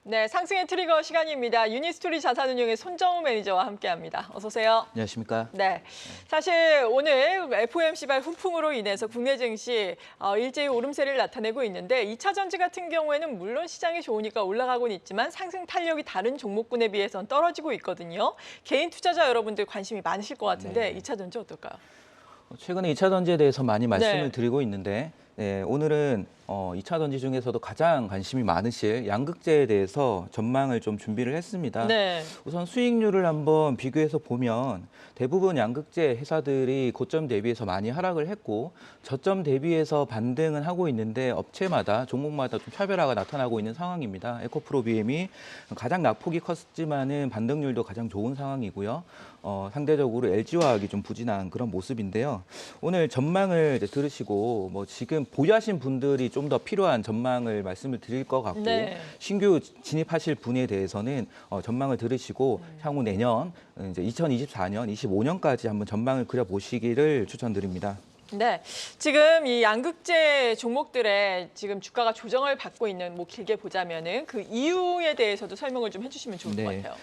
네, 상승의 트리거 시간입니다. 유니스토리 자산운용의 손정우 매니저와 함께합니다. 어서 오세요. 안녕하십니까? 네, 사실 오늘 FOMC발 훈풍으로 인해서 국내 증시 일제히 오름세를 나타내고 있는데 2차 전지 같은 경우에는 물론 시장이 좋으니까 올라가고는 있지만 상승 탄력이 다른 종목군에 비해서는 떨어지고 있거든요. 개인 투자자 여러분들 관심이 많으실 것 같은데 2차 전지 어떨까요? 최근에 2차 전지에 대해서 많이 말씀을 네. 드리고 있는데 오늘은 2차 전지 중에서도 가장 관심이 많으실 양극재에 대해서 전망을 좀 준비를 했습니다. 네. 우선 수익률을 한번 비교해서 보면 대부분 양극재 회사들이 고점 대비해서 많이 하락을 했고 저점 대비해서 반등은 하고 있는데 업체마다 종목마다 좀 차별화가 나타나고 있는 상황입니다. 에코프로 BM이 가장 낙폭이 컸지만은 반등률도 가장 좋은 상황이고요. 상대적으로 LG화학이 좀 부진한 그런 모습인데요. 오늘 전망을 이제 들으시고 뭐 지금 보유하신 분들이 좀 더 필요한 전망을 말씀을 드릴 것 같고 네. 신규 진입하실 분에 대해서는 전망을 들으시고 향후 내년 이제 2024년, 25년까지 한번 전망을 그려보시기를 추천드립니다. 네, 지금 이 양극재 종목들의 지금 주가가 조정을 받고 있는 뭐 길게 보자면은 그 이유에 대해서도 설명을 좀 해주시면 좋을 것 같아요.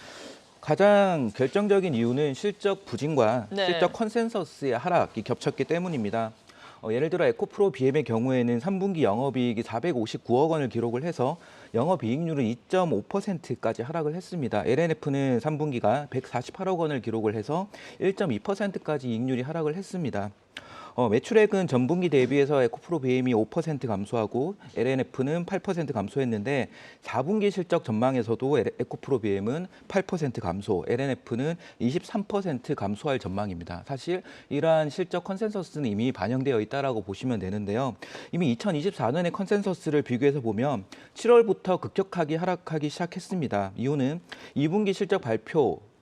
가장 결정적인 이유는 실적 부진과 네. 실적 컨센서스의 하락이 겹쳤기 때문입니다. 예를 들어 에코프로 BM의 경우에는 3분기 영업이익이 459억 원을 기록을 해서 영업이익률은 2.5%까지 하락을 했습니다. LNF는 3분기가 148억 원을 기록을 해서 1.2%까지 이익률이 하락을 했습니다. 매출액은 전분기 대비해서 에코프로 BM이 5% 감소하고 LNF는 8% 감소했는데 4분기 실적 전망에서도 에코프로 BM은 8% 감소, LNF는 23% 감소할 전망입니다. 사실 이러한 실적 컨센서스는 이미 반영되어 있다라고 보시면 되는데요. 이미 2024년의 컨센서스를 비교해서 보면 7월부터 급격하게 하락하기 시작했습니다. 이유는 2분기 실적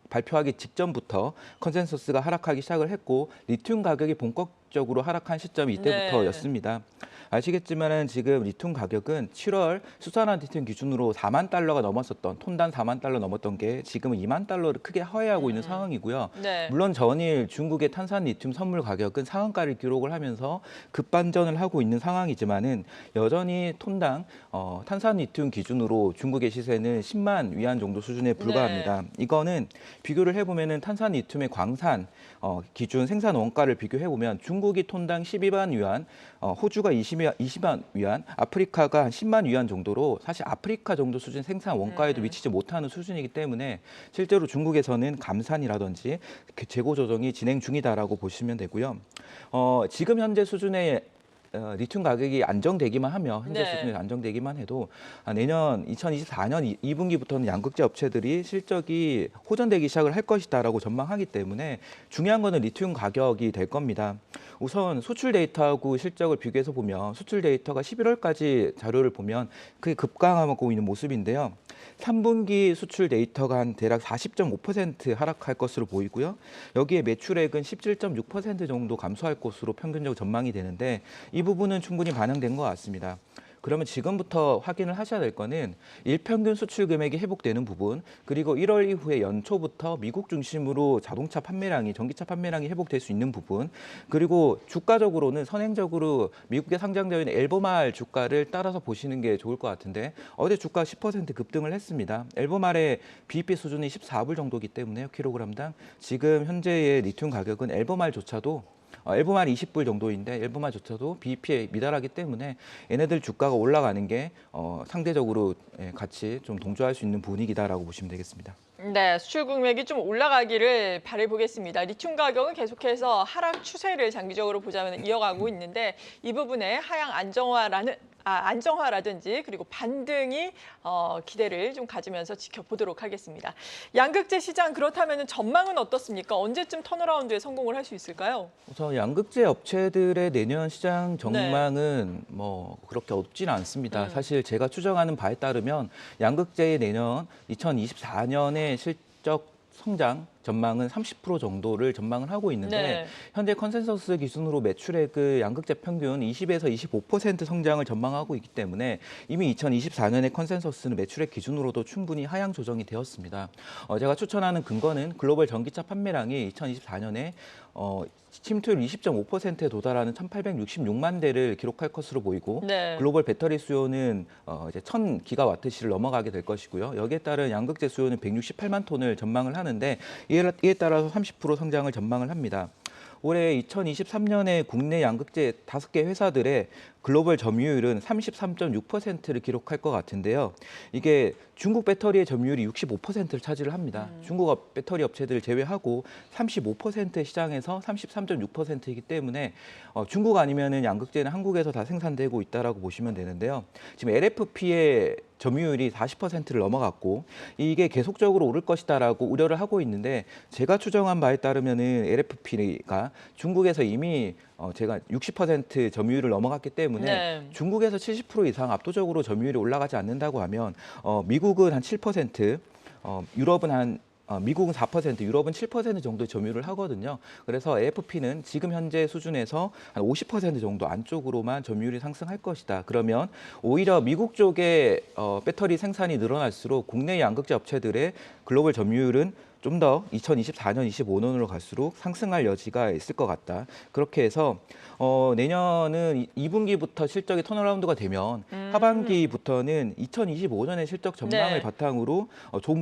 발표하기 직전부터 컨센서스가 하락하기 시작을 했고 리튬 가격이 본격적으로 하락한 시점이 이때부터였습니다. 아시겠지만 지금 리튬 가격은 7월 수산화 리튬 기준으로 4만 달러가 넘었었던 톤당 4만 달러 넘었던 게 지금은 2만 달러를 크게 하회하고 있는 상황이고요. 네. 물론 전일 중국의 탄산 리튬 선물 가격은 상한가를 기록을 하면서 급반전을 하고 있는 상황이지만은 여전히 톤당 탄산 리튬 기준으로 중국의 시세는 10만 위안 정도 수준에 불과합니다. 이거는 비교를 해보면은 탄산 리튬의 광산 기준 생산 원가를 비교해보면 중국이 톤당 12만 위안, 호주가 20만 위안, 아프리카가 한 10만 위안 정도로 사실 아프리카 정도 수준 생산 원가에도 미치지 못하는 수준이기 때문에 실제로 중국에서는 감산이라든지 재고 조정이 진행 중이다라고 보시면 되고요. 지금 현재 수준의 리튬 가격이 안정되기만 하며 현재 수준에 안정되기만 해도 내년 2024년 2분기부터는 양극재 업체들이 실적이 호전되기 시작을 할 것이다라고 전망하기 때문에 중요한 거는 리튬 가격이 될 겁니다. 우선 수출 데이터하고 실적을 비교해서 보면 수출 데이터가 11월까지 자료를 보면 그게 급강하고 있는 모습인데요. 3분기 수출 데이터가 한 대략 40.5% 하락할 것으로 보이고요. 여기에 매출액은 17.6% 정도 감소할 것으로 평균적으로 전망이 되는데 이 부분은 충분히 반영된 것 같습니다. 그러면 지금부터 확인을 하셔야 될 거는 일평균 수출 금액이 회복되는 부분, 그리고 1월 이후에 연초부터 미국 중심으로 자동차 판매량이, 전기차 판매량이 회복될 수 있는 부분, 그리고 주가적으로는 선행적으로 미국에 상장되어 있는 엘보말 주가를 따라서 보시는 게 좋을 것 같은데 어제 주가 10% 급등을 했습니다. 엘보말의 BEP 수준이 14불 정도이기 때문에 킬로그램당 지금 현재의 리튬 가격은 엘보말조차도 엘보말 20불 정도인데 엘보말조차도 BEP에 미달하기 때문에 얘네들 주가가 올라가는 게 상대적으로 같이 좀 동조할 수 있는 분위기다라고 보시면 되겠습니다. 네, 수출 금액이 좀 올라가기를 바라보겠습니다. 리튬 가격은 계속해서 하락 추세를 장기적으로 보자면 이어가고 있는데 이 부분에 하향 안정화라든지 그리고 반등이 기대를 좀 가지면서 지켜보도록 하겠습니다. 양극재 시장 그렇다면 전망은 어떻습니까? 언제쯤 턴어라운드에 성공을 할 수 있을까요? 우선 양극재 업체들의 내년 시장 전망은 뭐 그렇게 없지는 않습니다. 사실 제가 추정하는 바에 따르면 양극재의 내년 2024년에 실적 성장 전망은 30% 정도를 전망을 하고 있는데 현재 컨센서스 기준으로 매출액의 양극재 평균 20에서 25% 성장을 전망하고 있기 때문에 이미 2024년의 컨센서스는 매출액 기준으로도 충분히 하향 조정이 되었습니다. 제가 추천하는 근거는 글로벌 전기차 판매량이 2024년에 침투율 20.5%에 도달하는 1,866만 대를 기록할 것으로 보이고 네. 글로벌 배터리 수요는 이제 1,000기가와트시를 넘어가게 될 것이고요. 여기에 따른 양극재 수요는 168만 톤을 전망을 하는데 이에 따라서 30% 성장을 전망을 합니다. 올해 2023년에 국내 양극재 5개 회사들의 글로벌 점유율은 33.6%를 기록할 것 같은데요. 이게 중국 배터리의 점유율이 65%를 차지를 합니다. 중국 배터리 업체들을 제외하고 35%의 시장에서 33.6%이기 때문에 중국 아니면은 양극재는 한국에서 다 생산되고 있다라고 보시면 되는데요. 지금 LFP의 점유율이 40%를 넘어갔고 이게 계속적으로 오를 것이다라고 우려를 하고 있는데 제가 추정한 바에 따르면은 LFP가 중국에서 이미 제가 60% 점유율을 넘어갔기 때문에 네. 중국에서 70% 이상 압도적으로 점유율이 올라가지 않는다고 하면 미국은 한 7%, 유럽은 미국은 4%, 유럽은 7% 정도 점유를 하거든요. 그래서 AFP는 지금 현재 수준에서 한 50% 정도 안쪽으로만 점유율이 상승할 것이다. 그러면 오히려 미국 쪽에 배터리 생산이 늘어날수록 국내 양극재 업체들의 글로벌 점유율은 좀 더 2024년, 25년으로 갈수록 상승할 여지가 있을 것 같다. 그렇게 해서 내년은 2분기부터 실적이 턴어라운드가 되면 하반기부터는 2025년의 실적 전망을 네. 바탕으로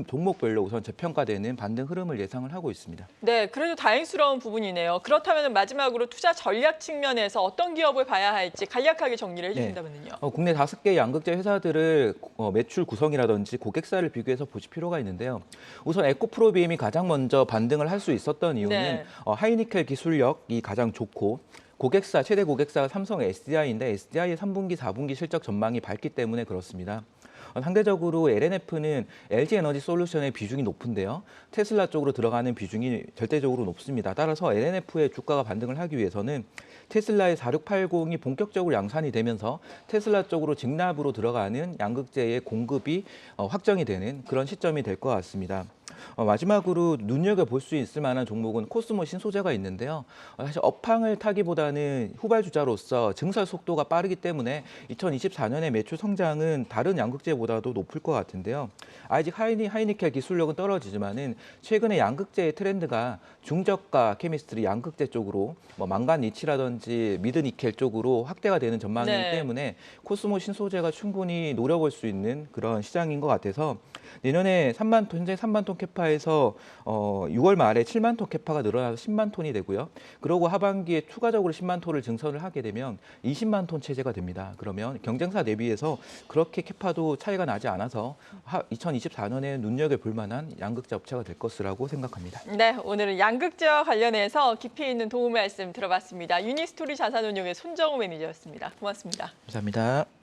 종목별로 우선 재평가되는 반등 흐름을 예상을 하고 있습니다. 네, 그래도 다행스러운 부분이네요. 그렇다면 마지막으로 투자 전략 측면에서 어떤 기업을 봐야 할지 간략하게 정리를 해주신다면요. 국내 5개 양극재 회사들을 매출 구성이라든지 고객사를 비교해서 보실 필요가 있는데요. 우선 에코프로비엠이 가장 먼저 반등을 할 수 있었던 이유는 네. 하이니켈 기술력이 가장 좋고 고객사, 최대 고객사가 삼성 SDI인데 SDI의 3분기, 4분기 실적 전망이 밝기 때문에 그렇습니다. 상대적으로 LNF는 LG 에너지 솔루션의 비중이 높은데요. 테슬라 쪽으로 들어가는 비중이 절대적으로 높습니다. 따라서 LNF의 주가가 반등을 하기 위해서는 테슬라의 4680이 본격적으로 양산이 되면서 테슬라 쪽으로 직납으로 들어가는 양극재의 공급이 확정이 되는 그런 시점이 될 것 같습니다. 마지막으로 눈여겨볼 수 있을 만한 종목은 코스모 신소재가 있는데요. 사실 업황을 타기보다는 후발주자로서 증설 속도가 빠르기 때문에 2024년의 매출 성장은 다른 양극재보다도 높을 것 같은데요. 아직 하이니켈 기술력은 떨어지지만은 최근에 양극재의 트렌드가 중저가 케미스트리 양극재 쪽으로 망간 니치라든지 미드니켈 쪽으로 확대가 되는 전망이기 네. 때문에 코스모 신소재가 충분히 노려볼 수 있는 그런 시장인 것 같아서 내년에 3만 톤, 현재 3만 톤 캐파에서 6월 말에 7만 톤 캐파가 늘어나서 10만 톤이 되고요. 그러고 하반기에 추가적으로 10만 톤을 증설을 하게 되면 20만 톤 체제가 됩니다. 그러면 경쟁사 대비해서 그렇게 캐파도 차이가 나지 않아서 2024년에 눈여겨볼 만한 양극재 업체가 될 것이라고 생각합니다. 네, 오늘은 양극재와 관련해서 깊이 있는 도움 말씀 들어봤습니다. 유니스토리 자산운용의 손정우 매니저였습니다. 고맙습니다. 감사합니다.